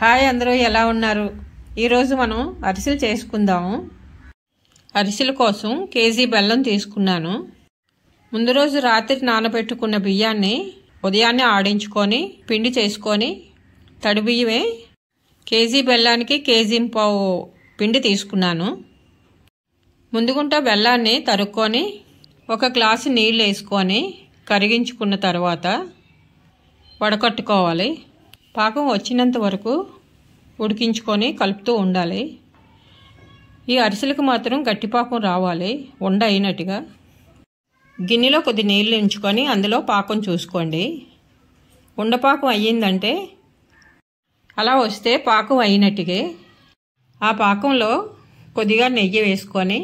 Hi అందరూ ఎలా ఉన్నారు? ఈరోజు మనం అరిసెలు చేసుకుందాము. అరిసెల కోసం కేజీ బెల్లం తీసుకున్నాను. ముందు రోజు రాత్రి నానబెట్టుకున్న బియ్యాన్ని ఉదయాన్నే ఆడించుకొని పిండి చేసుకొని తడి బియ్యమే కేజీ బెల్లానికి కేజీ పావు పిండి తీసుకున్నాను. ముందుగుంట బెల్లాన్ని తరుక్కొని ఒక గ్లాసు నీళ్ళు వేసుకొని కరిగించుకున్న తర్వాత వడకట్టుకోవాలి. పాకం వచ్చినంత వరకు ఉడికించుకొని కలుపుతూ ఉండాలి. ఈ అరిసెలకు మాత్రం గట్టి పాకం రావాలి, ఉండ అయినట్టుగా. గిన్నెలో కొద్ది నీళ్ళు ఉంచుకొని అందులో పాకం చూసుకోండి. ఉండపాకం అయ్యిందంటే అలా వస్తే పాకం అయినట్టుగా. ఆ పాకంలో కొద్దిగా నెయ్యి వేసుకొని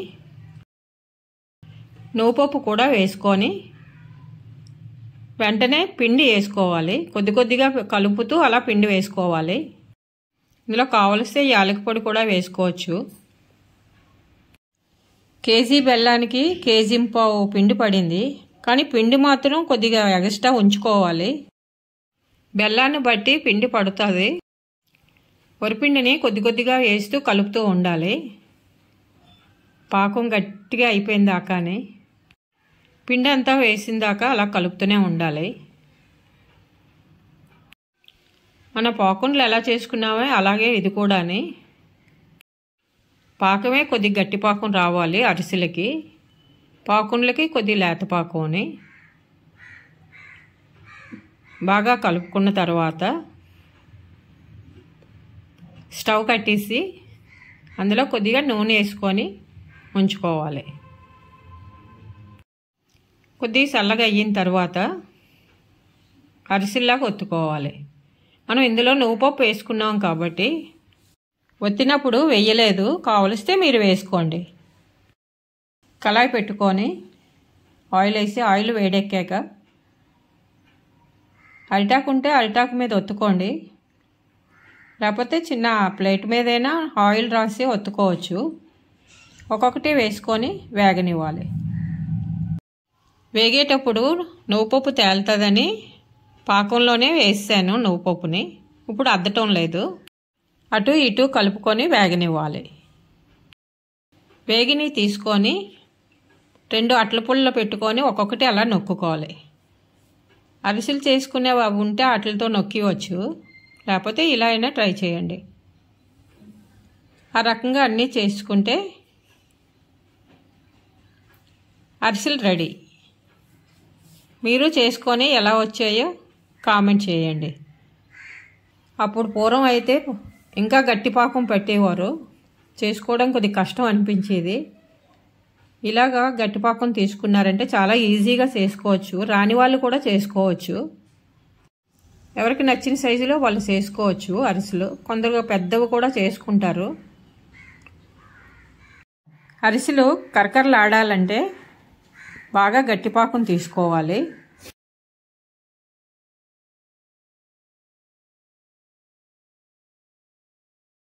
నువ్వుపప్పు కూడా వేసుకొని వెంటనే పిండి వేసుకోవాలి. కొద్ది కొద్దిగా కలుపుతూ అలా పిండి వేసుకోవాలి. ఇందులో కావలిస్తే యాలక పొడి కూడా వేసుకోవచ్చు. కేజీ బెల్లానికి కేజీ పావు పిండి పడింది, కానీ పిండి మాత్రం కొద్దిగా ఎక్స్ట్రా ఉంచుకోవాలి. బెల్లాన్ని బట్టి పిండి పడుతుంది. వరిపిండిని కొద్ది కొద్దిగా వేస్తూ కలుపుతూ ఉండాలి. పాకం గట్టిగా అయిపోయిన దాకానే పిండి అంతా వేసిన దాకా అలా కలుపుతూనే ఉండాలి. మన పాకుండ్లు ఎలా చేసుకున్నామో అలాగే ఇది కూడాని. పాకమే కొద్ది గట్టి పాకం రావాలి అరిసెలకి. పాకుండ్లకి కొద్ది లేత పాకంని బాగా కలుపుకున్న తర్వాత స్టవ్ కట్టేసి అందులో కొద్దిగా నూనె వేసుకొని ఉంచుకోవాలి. కొద్దిగా చల్లగా అయిన తర్వాత అరిసెల్లాగా ఒత్తుకోవాలి. మనం ఇందులో నువ్వుపప్పు వేసుకున్నాం కాబట్టి ఒత్తినప్పుడు వేయలేదు, కావలిస్తే మీరు వేసుకోండి. కళాయి పెట్టుకొని ఆయిల్ వేసి ఆయిల్ వేడెక్కాక అరిటాకు ఉంటే అరిటాకు మీద ఒత్తుకోండి, లేకపోతే చిన్న ప్లేట్ మీదైనా ఆయిల్ రాసి ఒత్తుకోవచ్చు. ఒక్కొక్కటి వేసుకొని వేగనివ్వాలి. వేగేటప్పుడు నువ్వుపప్పు తేలుతుందని పాకంలోనే వేసాను నువ్వుపప్పుని. ఇప్పుడు అద్దటం లేదు. అటు ఇటు కలుపుకొని వేగనివ్వాలి. వేగిని తీసుకొని 2 అట్ల పుల్లలు పెట్టుకొని ఒక్కొక్కటి అలా నొక్కుకోవాలి. అరిసెలు చేసుకునే అవి ఉంటే వాటితో నొక్కివచ్చు, లేకపోతే ఇలా అయినా ట్రై చేయండి. ఆ రకంగా అన్నీ చేసుకుంటే అరిసెలు రెడీ. మీరు చేసుకొని ఎలా వచ్చాయో కామెంట్ చేయండి. అప్పుడు పూర్వం అయితే ఇంకా గట్టి పాకం పెట్టేవారు, చేసుకోవడం కొద్ది కష్టం అనిపించేది. ఇలాగా గట్టి పాకం తీసుకున్నారంటే చాలా ఈజీగా చేసుకోవచ్చు. రాని వాళ్ళు కూడా చేసుకోవచ్చు. ఎవరికి నచ్చిన సైజులో వాళ్ళు చేసుకోవచ్చు అరిసెలు. కొందరు పెద్దవి కూడా చేసుకుంటారు. అరిసెలు కరకరలాడాలంటే బాగా గట్టి పాకం తీసుకోవాలి.